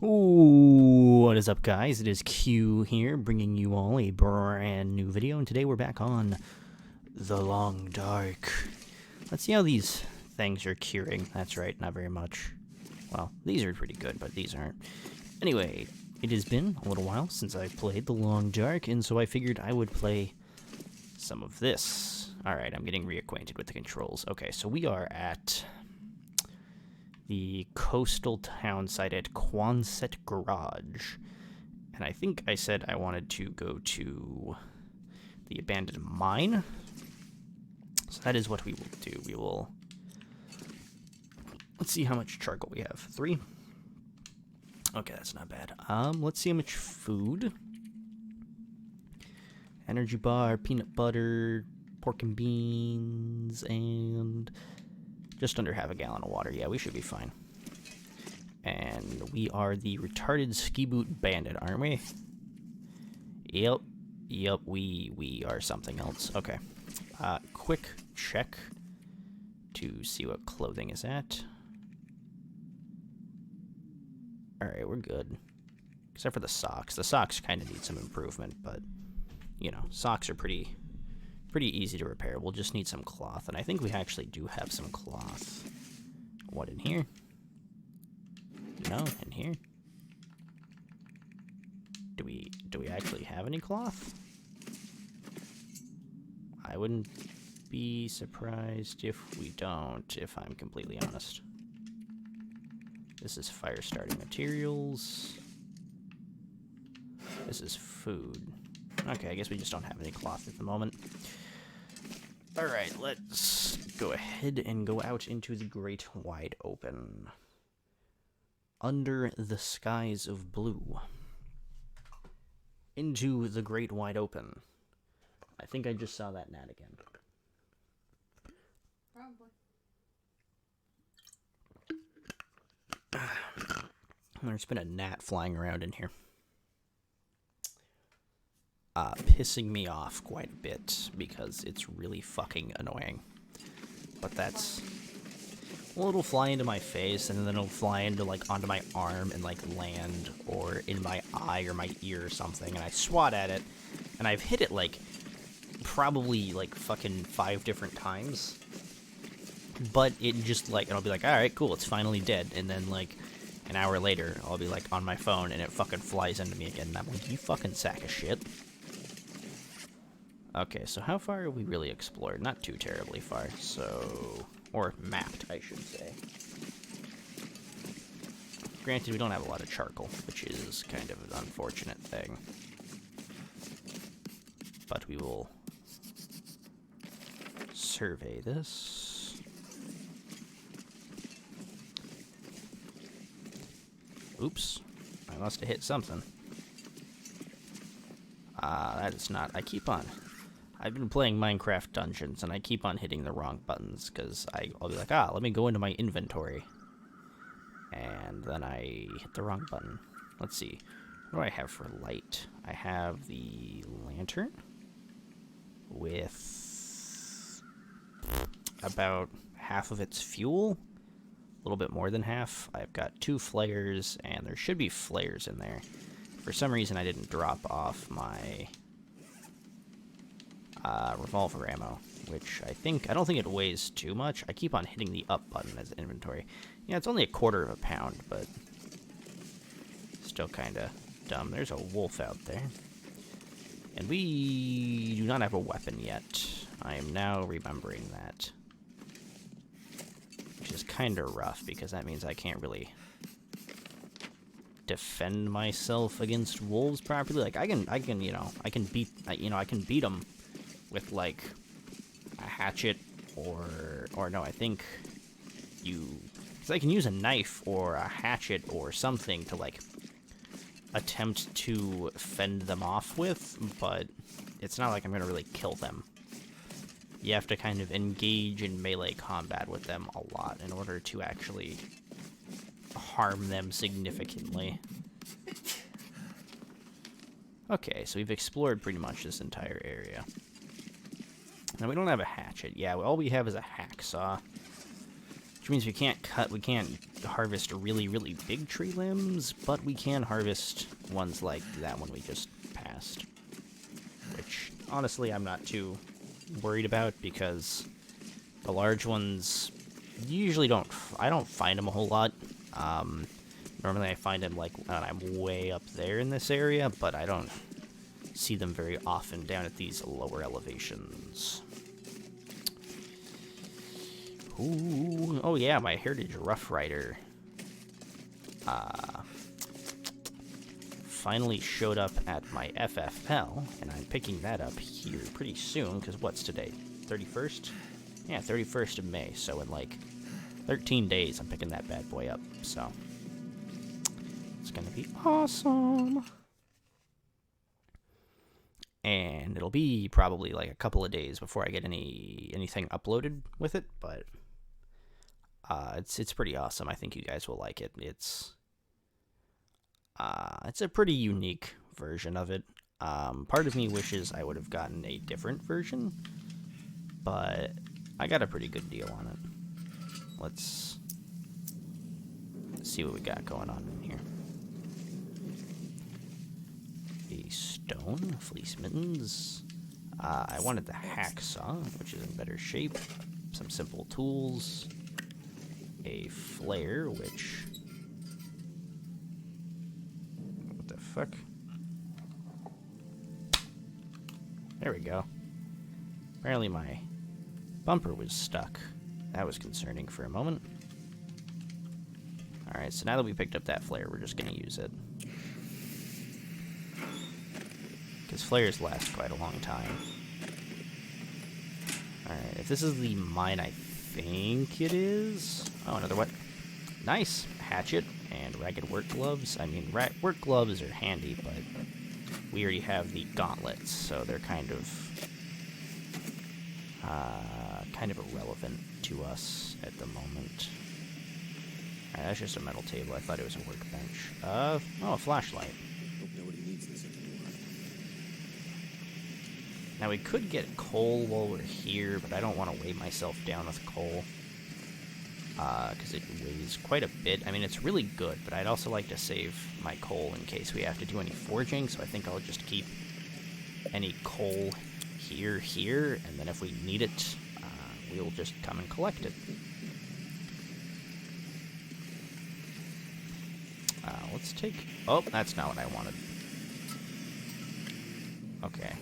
Ooh, what is up, guys? It is Q here, bringing you all a brand new video, and today we're back on The Long Dark. Let's see how these things are curing. That's right, not very much. Well, these are pretty good, but these aren't. Anyway, it has been a little while since I played The Long Dark, and so I figured I would play some of this. Alright, I'm getting reacquainted with the controls. Okay, so we are at the coastal town site at Quonset Garage. And I think I said I wanted to go to the abandoned mine. So that is what we will do. We will... Let's see how much charcoal we have. 3? Okay, that's not bad. Let's see how much food. Energy bar, peanut butter, pork and beans, and... just under half a gallon of water. Yeah, we should be fine. And we are the retarded ski boot bandit, aren't we? Yep. Yep, we are something else. Okay. Quick check to see what clothing is at. Alright, we're good. Except for the socks. The socks kind of need some improvement, but, you know, socks are pretty easy to repair. We'll just need some cloth, and I think we actually do have some cloth. What, in here? No, in here? Do we actually have any cloth? I wouldn't be surprised if we don't, if I'm completely honest. This is fire starting materials. This is food. Okay, I guess we just don't have any cloth at the moment. Alright, let's go ahead and go out into the great wide open. Under the skies of blue. Into the great wide open. I think I just saw that gnat again. Probably. There's been a gnat flying around in here. Pissing me off quite a bit because it's really fucking annoying. But that's... well, it'll fly into my face, and then it'll fly into, like, onto my arm and, like, land, or in my eye or my ear or something, and I swat at it, and I've hit it, like, probably, like, fucking 5 different times. But it just, like, it'll be like, alright, cool, it's finally dead, and then, like, an hour later, I'll be, like, on my phone, and it fucking flies into me again, and I'm like, you fucking sack of shit. Okay, so how far have we really explored? Not too terribly far, so... or mapped, I should say. Granted, we don't have a lot of charcoal, which is kind of an unfortunate thing. But we will survey this. Oops. I must have hit something. That is not... I keep on... I've been playing Minecraft Dungeons, and I keep on hitting the wrong buttons, because I'll be like, let me go into my inventory. And then I hit the wrong button. Let's see. What do I have for light? I have the lantern with about half of its fuel. A little bit more than half. I've got 2 flares, and there should be flares in there. For some reason, I didn't drop off my... revolver ammo, which I don't think it weighs too much. I keep on hitting the up button as inventory. Yeah, it's only 1/4 pound, but still kind of dumb. There's a wolf out there. And we do not have a weapon yet. I am now remembering that. Which is kind of rough, because that means I can't really defend myself against wolves properly. Like, I can beat them with, like, a hatchet, or no, I think because I can use a knife or a hatchet or something to, like, attempt to fend them off with, but it's not like I'm gonna really kill them. You have to kind of engage in melee combat with them a lot in order to actually harm them significantly. Okay, so we've explored pretty much this entire area. Now, we don't have a hatchet. Yeah, all we have is a hacksaw. which means we can't harvest really, really big tree limbs, but we can harvest ones like that one we just passed. Which, honestly, I'm not too worried about, because the large ones usually I don't find them a whole lot. Normally I find them, like, when I'm way up there in this area, but I don't see them very often down at these lower elevations. Ooh, oh yeah, my Heritage Rough Rider finally showed up at my FFL, and I'm picking that up here pretty soon, because what's today? 31st? Yeah, 31st of May, so in like 13 days I'm picking that bad boy up, so it's gonna be awesome. And it'll be probably like a couple of days before I get anything uploaded with it, but it's pretty awesome. I think you guys will like it. It's a pretty unique version of it. Part of me wishes I would have gotten a different version, but I got a pretty good deal on it. Let's see what we got going on in here. A stone, fleece mittens. I wanted the hacksaw, which is in better shape. Some simple tools. A flare, which... What the fuck? There we go. Apparently my bumper was stuck. That was concerning for a moment. Alright, so now that we picked up that flare, we're just going to use it. Because flares last quite a long time. Alright, if this is the mine I think it is... Oh, another what? Nice! Hatchet and ragged work gloves. I mean, work gloves are handy, but we already have the gauntlets, so they're kind of irrelevant to us at the moment. Alright, that's just a metal table. I thought it was a workbench. Oh, a flashlight. Hope nobody needs this anymore. Now, we could get coal while we're here, but I don't want to weigh myself down with coal. Because it weighs quite a bit. I mean, it's really good, but I'd also like to save my coal in case we have to do any forging, so I think I'll just keep any coal here, and then if we need it, we'll just come and collect it. Let's take... Oh, that's not what I wanted. Okay.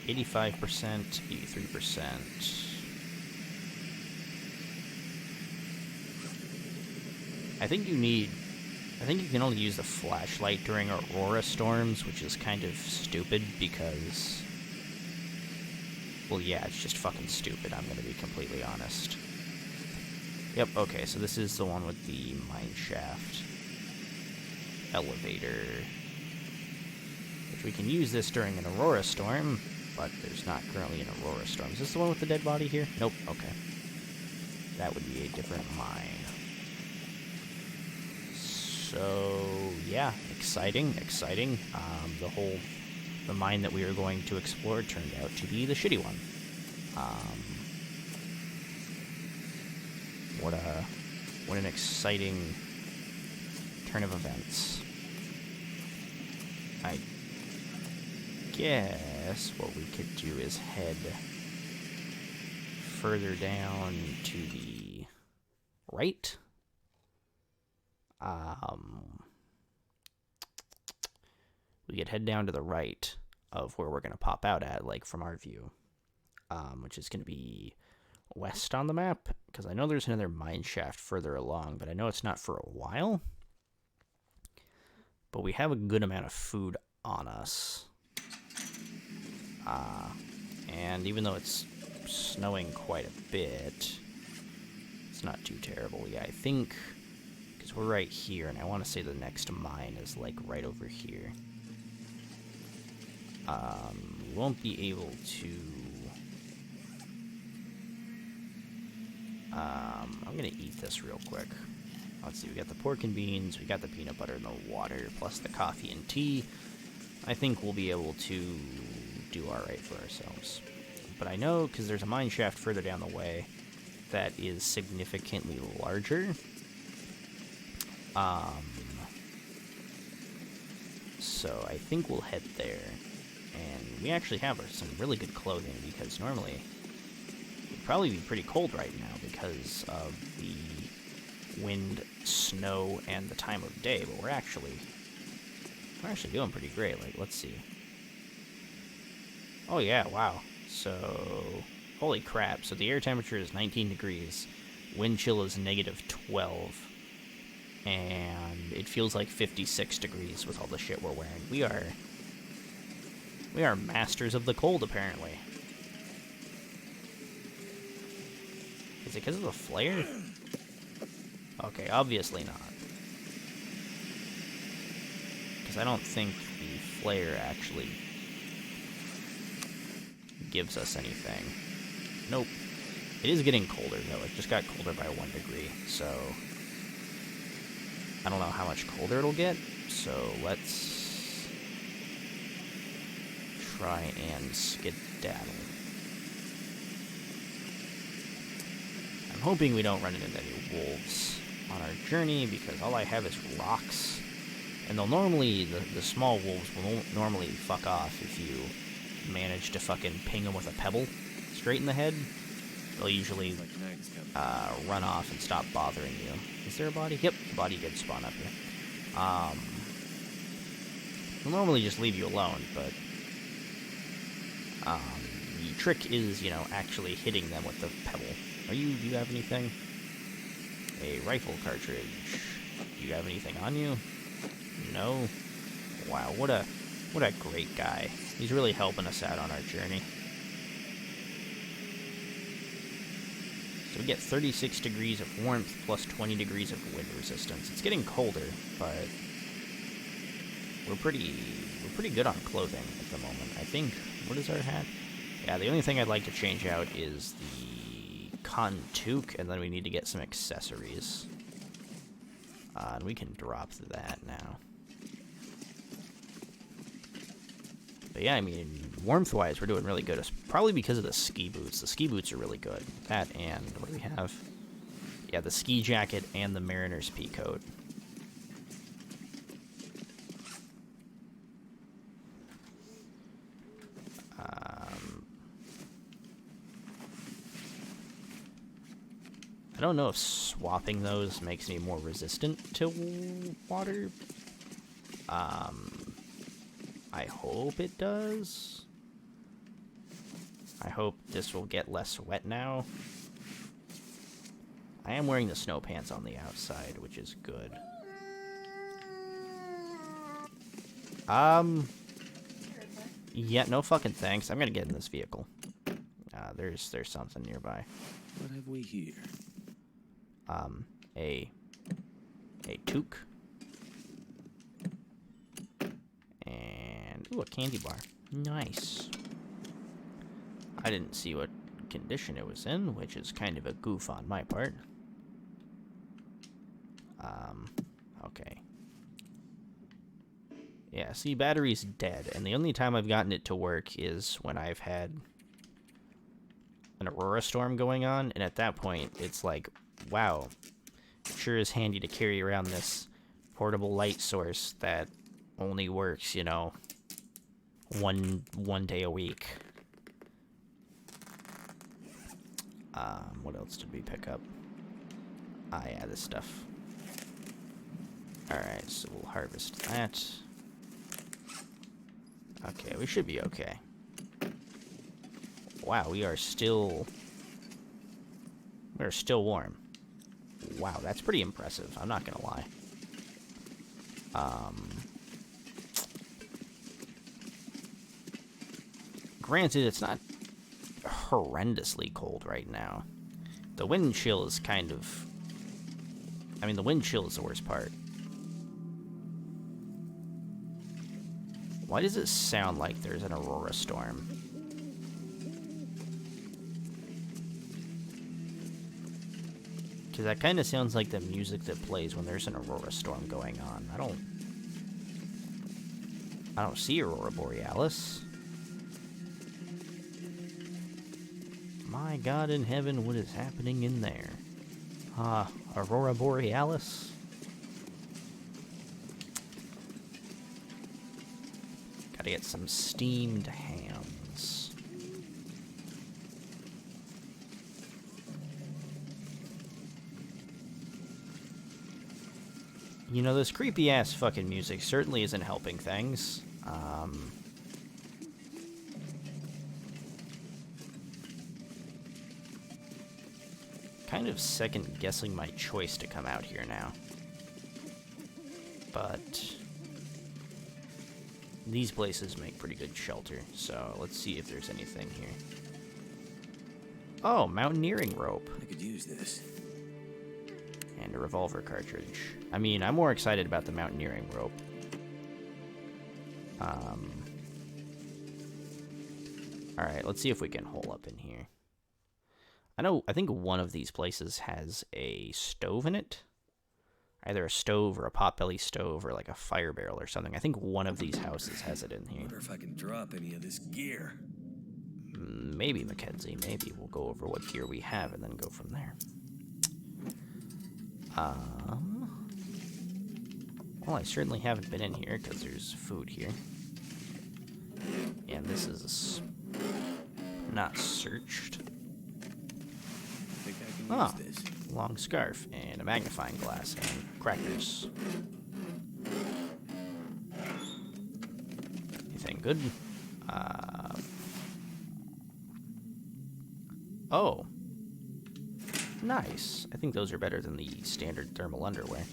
85%, 83%. I think you can only use the flashlight during aurora storms, which is kind of stupid because... Well, yeah, it's just fucking stupid, I'm gonna be completely honest. Yep, okay, so this is the one with the mine shaft elevator. Which we can use this during an aurora storm, but there's not currently an aurora storm. Is this the one with the dead body here? Nope, okay. That would be a different mine. So, yeah, exciting. The mine that we were going to explore turned out to be the shitty one. What an exciting turn of events. I guess what we could do is head further down to the right. We could head down to the right of where we're going to pop out at, like, from our view, which is going to be west on the map, because I know there's another mine shaft further along, but I know it's not for a while. But we have a good amount of food on us. And even though it's snowing quite a bit, it's not too terrible. Yeah, I think, because we're right here, and I want to say the next mine is, like, right over here. We won't be able to... I'm gonna eat this real quick. Let's see, we got the pork and beans, we got the peanut butter and the water, plus the coffee and tea. I think we'll be able to do alright for ourselves. but I know because there's a mine shaft further down the way that is significantly larger. So I think we'll head there. And we actually have some really good clothing, because normally it'd probably be pretty cold right now because of the wind, snow, and the time of day, but we're actually doing pretty great. Like, let's see. Oh yeah, wow. So, holy crap. So the air temperature is 19 degrees, wind chill is negative 12, and it feels like 56 degrees with all the shit we're wearing. We are masters of the cold, apparently. Is it because of the flare? Okay, obviously not. Because I don't think the flare actually gives us anything. Nope. It is getting colder, though. It just got colder by 1 degree, so I don't know how much colder it'll get, so let's try and skedaddle. I'm hoping we don't run into any wolves on our journey, because all I have is rocks. And they'll normally, the small wolves will normally fuck off if you manage to fucking ping them with a pebble straight in the head. They'll usually run off and stop bothering you. Is there a body? Yep, the body did spawn up here. They'll normally just leave you alone, but the trick is, you know, actually hitting them with the pebble. Do you have anything? A rifle cartridge. Do you have anything on you? No? Wow, what a great guy. He's really helping us out on our journey. So we get 36 degrees of warmth plus 20 degrees of wind resistance. It's getting colder, but we're pretty good on clothing at the moment. I think, what is our hat? Yeah, the only thing I'd like to change out is the cotton toque, and then we need to get some accessories. And we can drop that now. But yeah, I mean, warmth-wise, we're doing really good. It's probably because of the ski boots. The ski boots are really good. That and, what do we have? Yeah, the ski jacket and the mariner's pea coat. I don't know if swapping those makes me more resistant to water. I hope it does. I hope this will get less wet now. I am wearing the snow pants on the outside, which is good. Yeah, no fucking thanks. I'm gonna get in this vehicle. There's something nearby. What have we here? A toque. And, ooh, a candy bar. Nice. I didn't see what condition it was in, which is kind of a goof on my part. Okay. Yeah, see, battery's dead, and the only time I've gotten it to work is when I've had an aurora storm going on, and at that point, it's like, wow, it sure is handy to carry around this portable light source that only works, you know, one day a week. What else did we pick up? Ah, yeah, this stuff. Alright, so we'll harvest that. Okay, we should be okay. Wow, we're still warm. Wow, that's pretty impressive, I'm not gonna lie. Granted, it's not horrendously cold right now. The wind chill is kind of... I mean, the wind chill is the worst part. Why does it sound like there's an aurora storm? Because that kind of sounds like the music that plays when there's an aurora storm going on. I don't see Aurora Borealis. My God in heaven, what is happening in there? Aurora Borealis? Gotta get some steamed hams. You know, this creepy-ass fucking music certainly isn't helping things. Kind of second-guessing my choice to come out here now. But these places make pretty good shelter, so let's see if there's anything here. Oh, mountaineering rope. I could use this. And a revolver cartridge. I mean, I'm more excited about the mountaineering rope. Alright, let's see if we can hole up in here. I think one of these places has a stove in it. Either a stove or a potbelly stove or like a fire barrel or something. I think one of these houses has it in I here. wonder if I can drop any of this gear. Maybe, Mackenzie. Maybe we'll go over what gear we have and then go from there. Well, I certainly haven't been in here because there's food here. And this is not searched. I think I can use this. Long scarf and a magnifying glass and crackers. Anything good? Oh. Nice. I think those are better than the standard thermal underwear.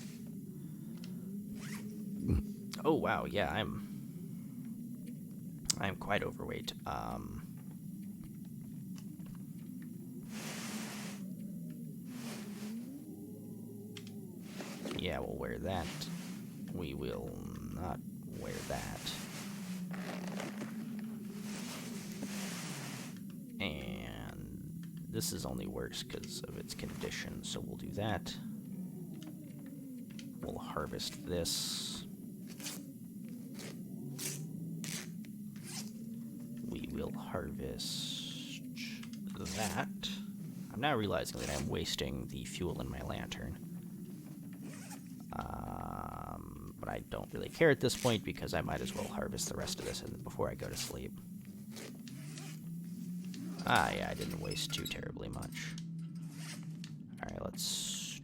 Oh, wow. Yeah, I'm quite overweight. Yeah, we'll wear that. We will not wear that. And this is only worse because of its condition, so we'll do that. We'll harvest this. We will harvest that. I'm now realizing that I'm wasting the fuel in my lantern. But I don't really care at this point because I might as well harvest the rest of this before I go to sleep. Yeah, I didn't waste too terribly much. Alright, let's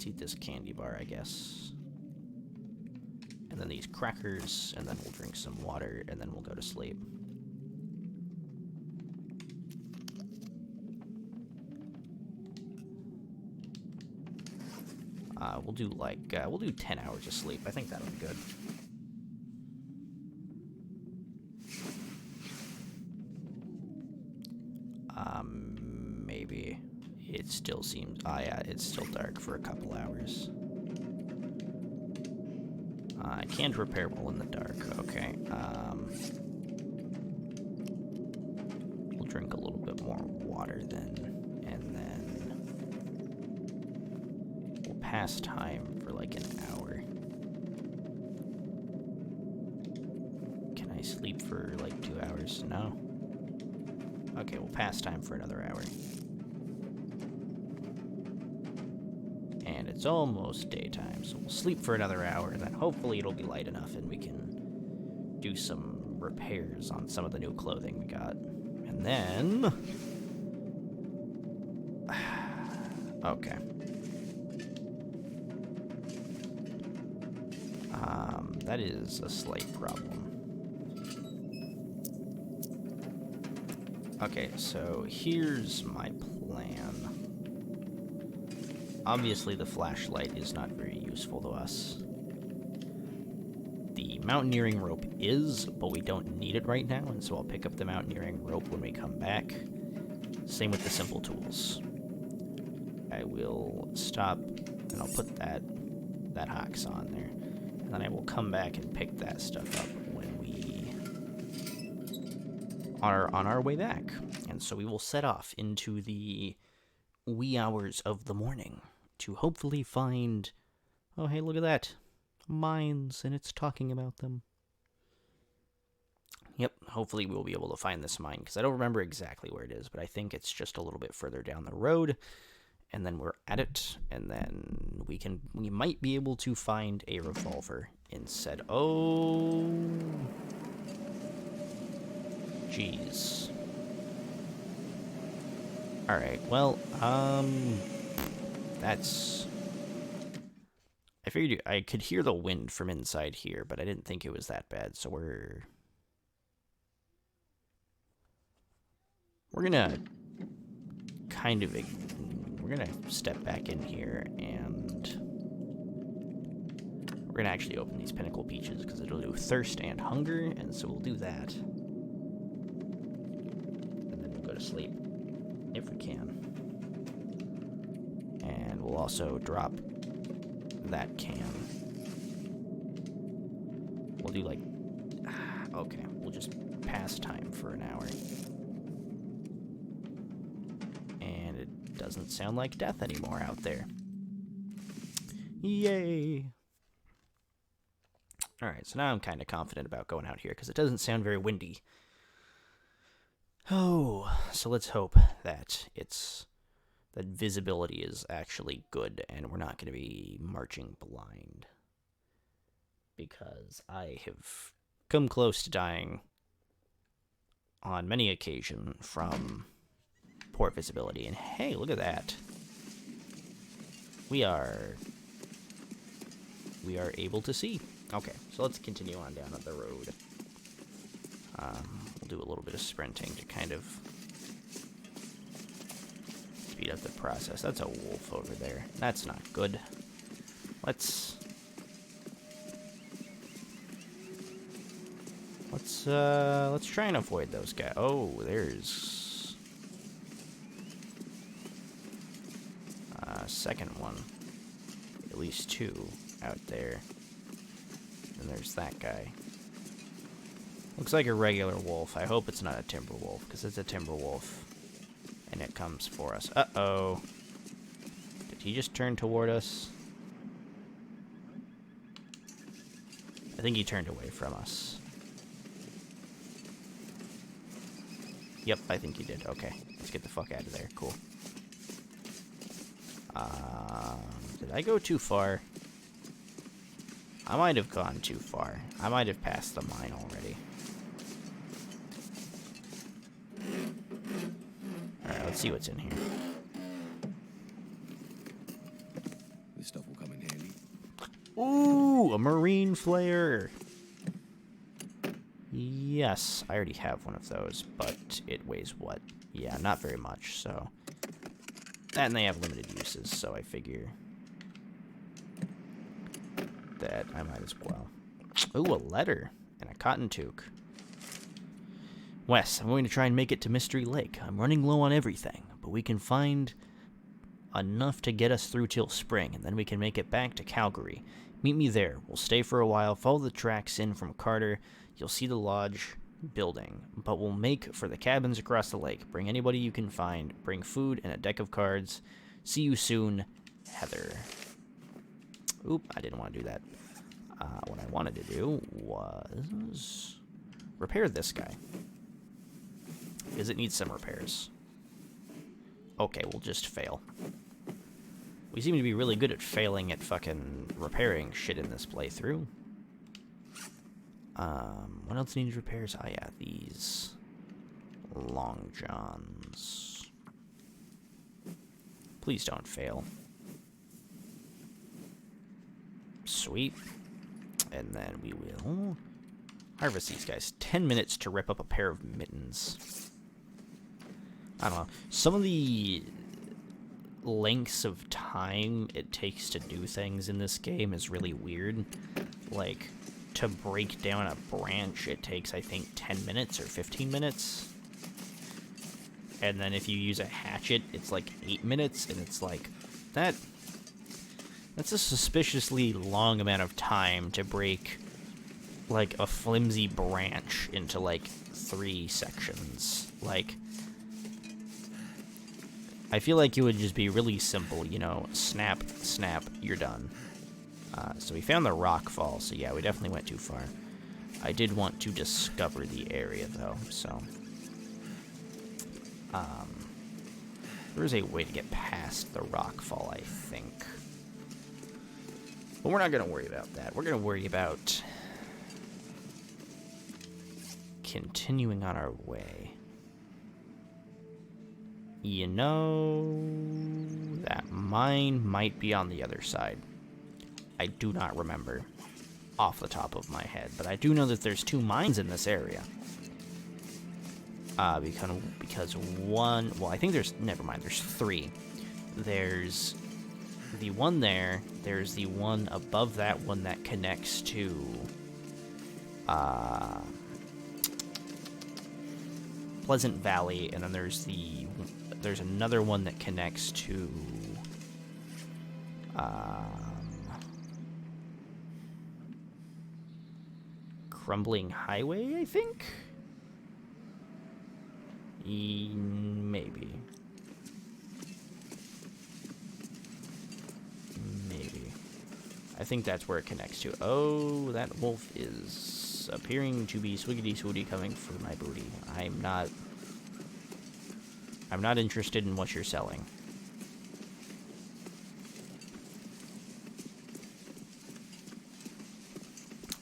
eat this candy bar, I guess. And then these crackers, and then we'll drink some water, and then we'll go to sleep. We'll do 10 hours of sleep. I think that'll be good. Maybe. It still seems, yeah, it's still dark for a couple hours. I can't repair well in the dark. Okay. We'll drink a little bit more water then, and then we'll pass time for like an hour. Can I sleep for like 2 hours? No? Okay, we'll pass time for another hour. And it's almost daytime, so we'll sleep for another hour, and then hopefully it'll be light enough and we can do some repairs on some of the new clothing we got. And then... okay. That is a slight problem. Okay, so here's my plan. Obviously, the flashlight is not very useful to us. The mountaineering rope is, but we don't need it right now, and so I'll pick up the mountaineering rope when we come back. Same with the simple tools. I will stop, and I'll put that hox on there. And then I will come back and pick that stuff up when we are on our way back. And so we will set off into the wee hours of the morning to hopefully find... Oh, hey, look at that. Mines, and it's talking about them. Yep, hopefully we'll be able to find this mine, because I don't remember exactly where it is, but I think it's just a little bit further down the road, and then we're at it, and then we might be able to find a revolver instead. Oh, jeez. Alright, well, that's... I figured I could hear the wind from inside here, but I didn't think it was that bad, so we're gonna kind of... We're gonna step back in here, and we're gonna actually open these pinnacle peaches, because it'll do thirst and hunger, and so we'll do that. And then we'll go to sleep, if we can. And we'll also drop that can. We'll do like... Okay, we'll just pass time for an hour. And it doesn't sound like death anymore out there. Yay! Alright, so now I'm kind of confident about going out here, because it doesn't sound very windy. Oh, so let's hope that that visibility is actually good, and we're not going to be marching blind. Because I have come close to dying on many occasions from poor visibility. And hey, look at that. We are able to see. Okay, so let's continue on down the road. We'll do a little bit of sprinting to kind of speed up the process. That's a wolf over there. That's not good. Let's try and avoid those guys. Oh, there's a second one. At least two out there. And there's that guy. Looks like a regular wolf. I hope it's not a timber wolf, because it's a timber wolf. And it comes for us. Uh-oh. Did he just turn toward us? I think he turned away from us. Yep, I think he did. Okay, let's get the fuck out of there. Cool. Did I go too far? I might have gone too far. I might have passed the mine already. Alright, let's see what's in here. This stuff will come in handy. Ooh, a marine flare! Yes, I already have one of those, but it weighs what? Yeah, not very much, so... And they have limited uses, so I figure that I might as well. Ooh, a letter and a cotton toque. Wes, I'm going to try and make it to Mystery Lake. I'm running low on everything, but we can find enough to get us through till spring, and then we can make it back to Calgary. Meet me there. We'll stay for a while, follow the tracks in from Carter. You'll see the lodge building, but we'll make for the cabins across the lake. Bring anybody you can find. Bring food and a deck of cards. See you soon, Heather. Oop, I didn't want to do that. What I wanted to do was repair this guy, because it needs some repairs. Okay, we'll just fail. We seem to be really good at failing at fucking repairing shit in this playthrough. What else needs repairs? Oh yeah, these long johns. Please don't fail. Sweet. And then we will harvest these guys. 10 minutes to rip up a pair of mittens. I don't know. Some of the lengths of time it takes to do things in this game is really weird. Like, to break down a branch, it takes, I think, 10 minutes or 15 minutes. And then if you use a hatchet, it's like 8 minutes, and it's like, that's a suspiciously long amount of time to break, like, a flimsy branch into, like, 3 sections. Like, I feel like it would just be really simple, you know, snap, snap, you're done. So we found the rock fall, so yeah, we definitely went too far. I did want to discover the area, though, so... there is a way to get past the rockfall, I think. But we're not going to worry about that. We're going to worry about continuing on our way. You know, that mine might be on the other side. I do not remember off the top of my head, but I do know that there's 2 mines in this area. Because one, well, I think there's, never mind, there's 3. There's the one there, there's the one above that one that connects to, Pleasant Valley, and then there's another one that connects to, Crumbling Highway, I think? Maybe. I think that's where it connects to. Oh, that wolf is appearing to be swiggity-swooty coming for my booty. I'm not interested in what you're selling.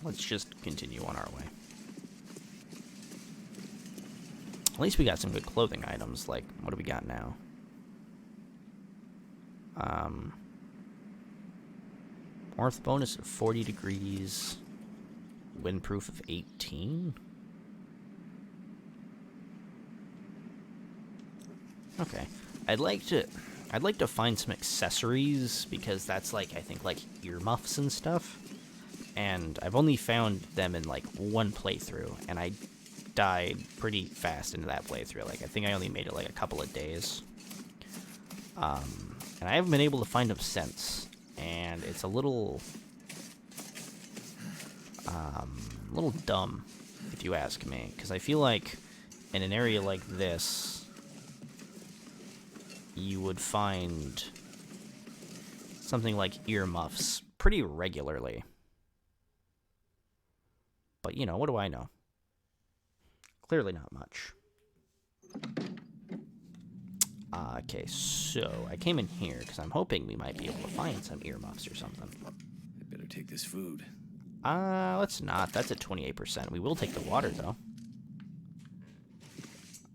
Let's just continue on our way. At least we got some good clothing items. Like, what do we got now? Warmth bonus of 40 degrees. Windproof of 18. Okay. I'd like to find some accessories, because that's like, I think, like earmuffs and stuff. And I've only found them in like one playthrough, and I died pretty fast into that playthrough. Like, I think I only made it like a couple of days. And I haven't been able to find them since. And it's a little dumb, if you ask me. Because I feel like in an area like this, you would find something like earmuffs pretty regularly. But, you know, what do I know? Clearly not much. Okay, so I came in here because I'm hoping we might be able to find some earmuffs or something. I better take this food. Let's not. That's at 28%. We will take the water, though.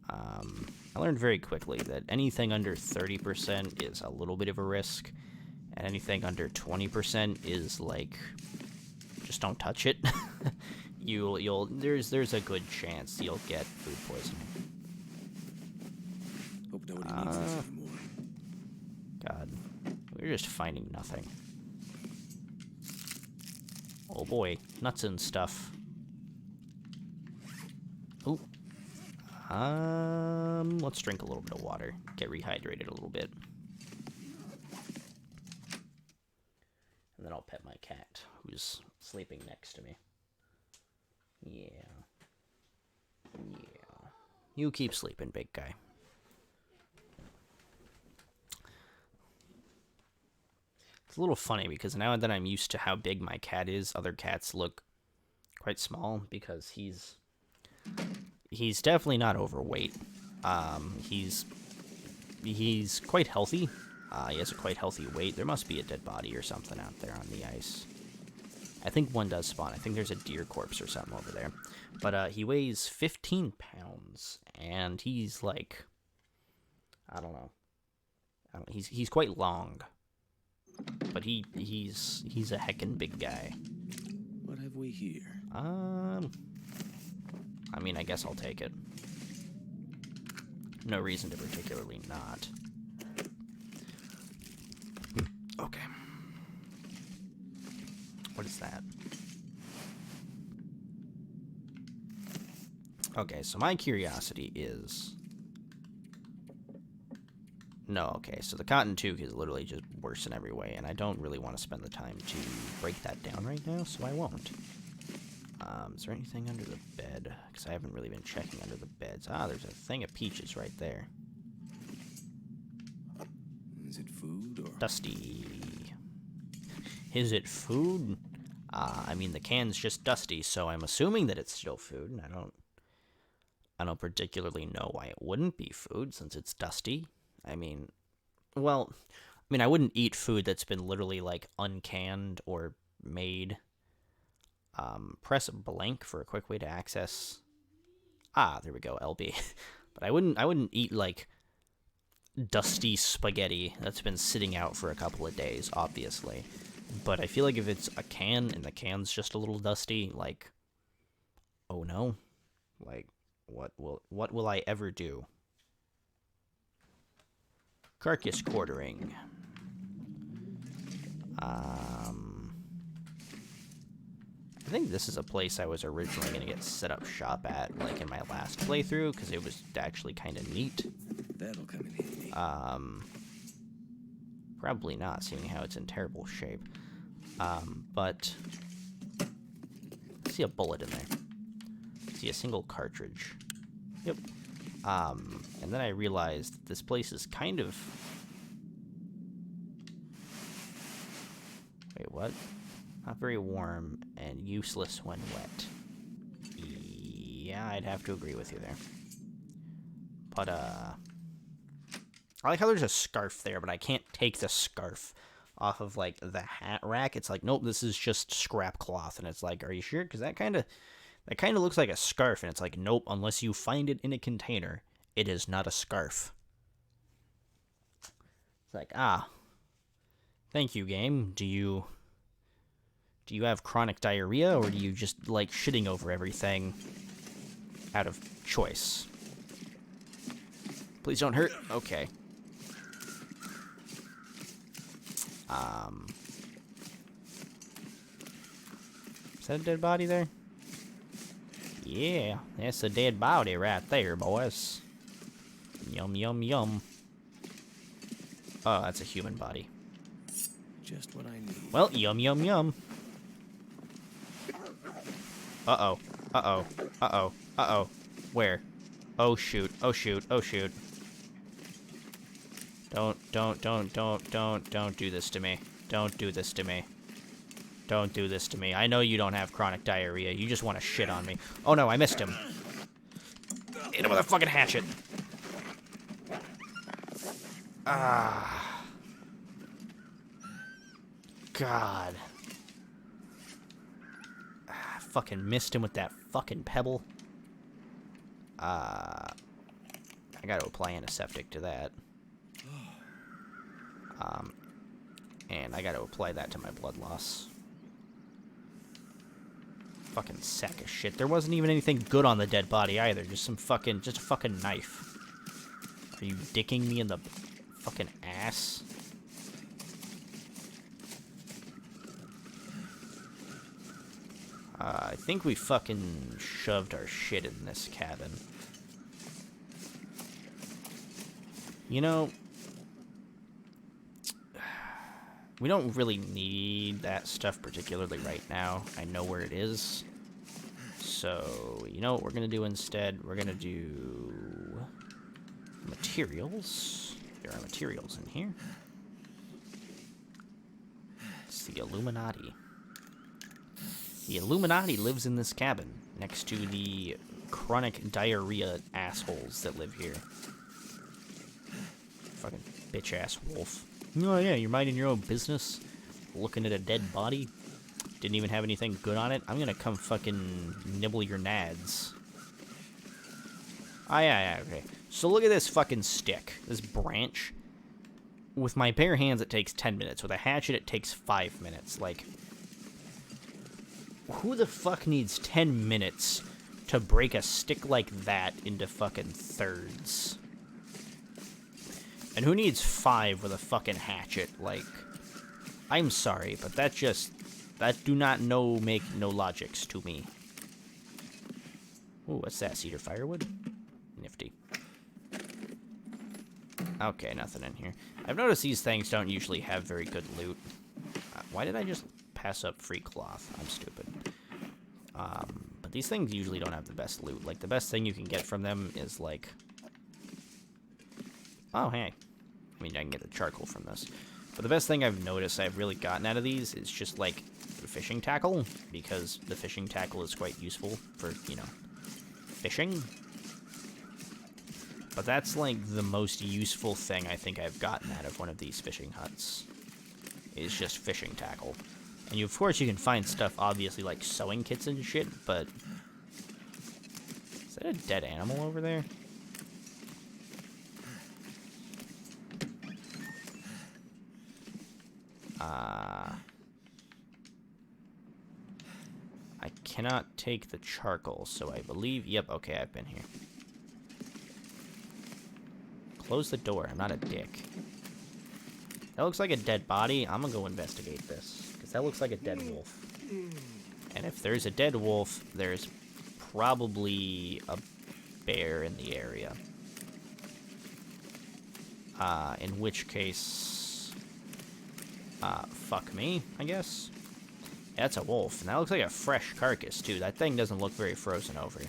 I learned very quickly that anything under 30% is a little bit of a risk, and anything under 20% is like, just don't touch it. There's a good chance you'll get food poisoning. Hope nobody needs this anymore. God, we're just finding nothing. Oh boy, nuts and stuff. Ooh. Let's drink a little bit of water. Get rehydrated a little bit. And then I'll pet my cat, who's sleeping next to me. Yeah. You keep sleeping, big guy. It's a little funny because now that I'm used to how big my cat is, other cats look quite small because he's definitely not overweight. He's quite healthy. He has a quite healthy weight. There must be a dead body or something out there on the ice. I think one does spawn. I think there's a deer corpse or something over there. But he weighs 15 pounds, and he's like, I don't know. He's quite long. But he's a heckin' big guy. What have we here? I mean, I guess I'll take it. No reason to particularly not. Okay. What is that? Okay, so my curiosity is... No, okay, so the cotton toque is literally just worse in every way, and I don't really want to spend the time to break that down right now, so I won't. Is there anything under the bed? Because I haven't really been checking under the beds. Ah, there's a thing of peaches right there. Is it food or... Dusty. Is it food? I mean, the can's just dusty, so I'm assuming that it's still food, and I don't particularly know why it wouldn't be food, since it's dusty. I mean, well, I wouldn't eat food that's been literally, like, uncanned or made. Press blank for a quick way to access. Ah, there we go, LB. But I wouldn't eat, like, dusty spaghetti that's been sitting out for a couple of days, obviously. But I feel like if it's a can and the can's just a little dusty, like, oh no, like, what will I ever do? Carcass quartering. I think this is a place I was originally going to get set up shop at, like, in my last playthrough, because it was actually kind of neat. That'll come in handy. Probably not, seeing how it's in terrible shape. But I see a bullet in there. I see a single cartridge. Yep. And then I realized this place is kind of... Wait, what? Not very warm and useless when wet. Yeah, I'd have to agree with you there. But, I like how there's a scarf there, but I can't take the scarf off of, like, the hat rack. It's like, nope, this is just scrap cloth. And it's like, are you sure? Because that kind of looks like a scarf. And it's like, nope, unless you find it in a container, it is not a scarf. It's like, thank you, game. Do you have chronic diarrhea, or do you just like shitting over everything out of choice? Please don't hurt. Okay. Is that a dead body there? Yeah, that's a dead body right there, boys. Yum, yum, yum. Oh, that's a human body. Just what I need. Well, yum, yum, yum. Uh-oh. Uh-oh. Uh-oh. Uh-oh. Where? Oh, shoot. Oh, shoot. Oh, shoot. Don't do this to me. Don't do this to me. Don't do this to me. I know you don't have chronic diarrhea. You just want to shit on me. Oh, no, I missed him. Hit him with a fucking hatchet. Ah. God. I fucking missed him with that fucking pebble. I gotta apply antiseptic to that. And I gotta apply that to my blood loss. Fucking sack of shit. There wasn't even anything good on the dead body either. Just a fucking knife. Are you dicking me in the fucking ass? I think we fucking shoved our shit in this cabin. You know, we don't really need that stuff particularly right now. I know where it is. So, you know what we're going to do instead? We're going to do materials. There are materials in here. It's the Illuminati. The Illuminati lives in this cabin, next to the chronic diarrhea assholes that live here. Fucking bitch-ass wolf. Oh yeah, you're minding your own business, looking at a dead body, didn't even have anything good on it. I'm gonna come fucking nibble your nads. Oh yeah, okay. So look at this fucking stick, this branch. With my bare hands it takes 10 minutes, with a hatchet it takes 5 minutes. Like, who the fuck needs 10 minutes to break a stick like that into fucking thirds? And who needs 5 with a fucking hatchet? Like, I'm sorry, but that do not make no logics to me. Ooh, what's that? Cedar firewood? Nifty. Okay, nothing in here. I've noticed these things don't usually have very good loot. Why did I just pass up free cloth? I'm stupid. But these things usually don't have the best loot. Like, the best thing you can get from them is, like... Oh, hey. I mean, I can get the charcoal from this. But the best thing I've noticed I've really gotten out of these is just, like, the fishing tackle, because the fishing tackle is quite useful for, you know, fishing. But that's, like, the most useful thing I think I've gotten out of one of these fishing huts, is just fishing tackle. And of course you can find stuff, obviously, like sewing kits and shit, but... Is that a dead animal over there? I cannot take the charcoal, so I believe... Yep, okay, I've been here. Close the door, I'm not a dick. That looks like a dead body. I'm gonna go investigate this, because that looks like a dead wolf. And if there's a dead wolf, there's probably a bear in the area. In which case... fuck me, I guess. Yeah, that's a wolf, and that looks like a fresh carcass, too. That thing doesn't look very frozen over.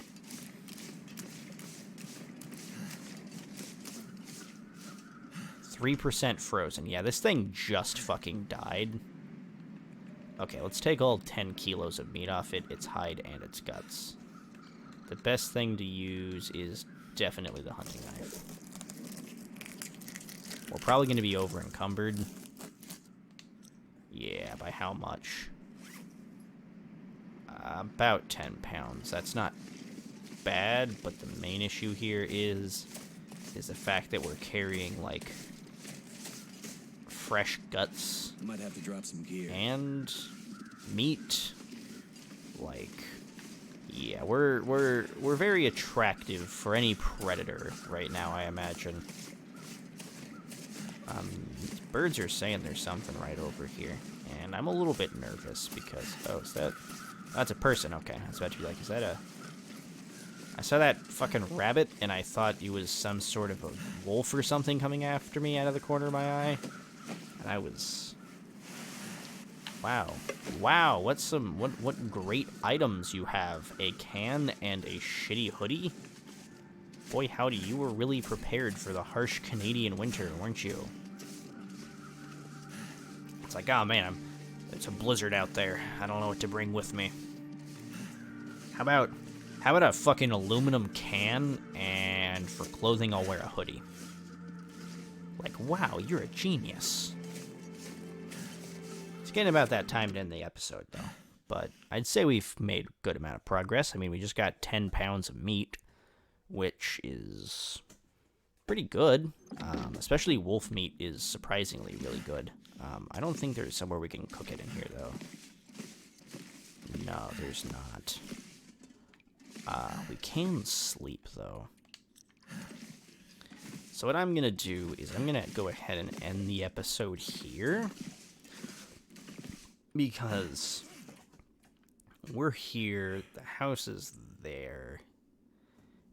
3% frozen. Yeah, this thing just fucking died. Okay, let's take all 10 kilos of meat off it, its hide and its guts. The best thing to use is definitely the hunting knife. We're probably going to be over encumbered. Yeah, by how much? About 10 pounds. That's not bad, but the main issue here is the fact that we're carrying, like, fresh guts. Might have to drop some gear. And meat. Like, yeah, we're very attractive for any predator right now, I imagine. These birds are saying there's something right over here, and I'm a little bit nervous because, oh, is that... That's a person, okay. I was about to be like, is that a... I saw that fucking rabbit, and I thought it was some sort of a wolf or something coming after me out of the corner of my eye. And I was... Wow. Wow, what great items you have. A can and a shitty hoodie? Boy, howdy, you were really prepared for the harsh Canadian winter, weren't you? It's like, oh man, it's a blizzard out there. I don't know what to bring with me. How about a fucking aluminum can, and for clothing I'll wear a hoodie? Like, wow, you're a genius. It's getting about that time to end the episode, though. But I'd say we've made a good amount of progress. I mean, we just got 10 pounds of meat, which is pretty good. Especially wolf meat is surprisingly really good. I don't think there's somewhere we can cook it in here, though. No, there's not. We can sleep, though. So what I'm going to do is I'm going to go ahead and end the episode here. Because we're here, the house is there.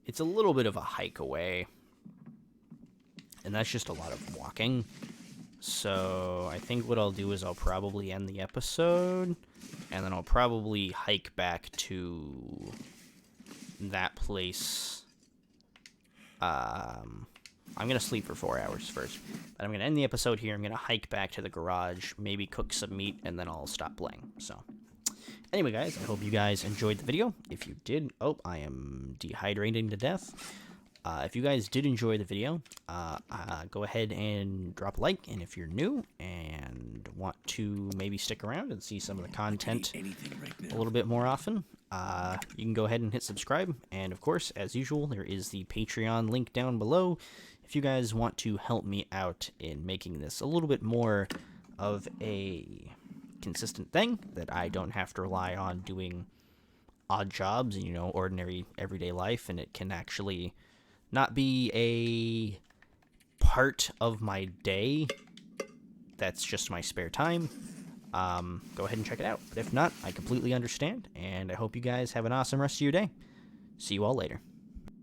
It's a little bit of a hike away. And that's just a lot of walking. So I think what I'll do is I'll probably end the episode. And then I'll probably hike back to that place. I'm going to sleep for 4 hours first. But I'm going to end the episode here. I'm going to hike back to the garage, maybe cook some meat, and then I'll stop playing. So, anyway, guys, I hope you guys enjoyed the video. If you did, oh, I am dehydrating to death. If you guys did enjoy the video, go ahead and drop a like. And if you're new and want to maybe stick around and see some of the content a little bit more often, you can go ahead and hit subscribe. And of course, as usual, there is the Patreon link down below if you guys want to help me out in making this a little bit more of a consistent thing, that I don't have to rely on doing odd jobs and, you know, ordinary everyday life, and it can actually not be a part of my day that's just my spare time. Go ahead and check it out. But if not, I completely understand, and I hope you guys have an awesome rest of your day. See you all later.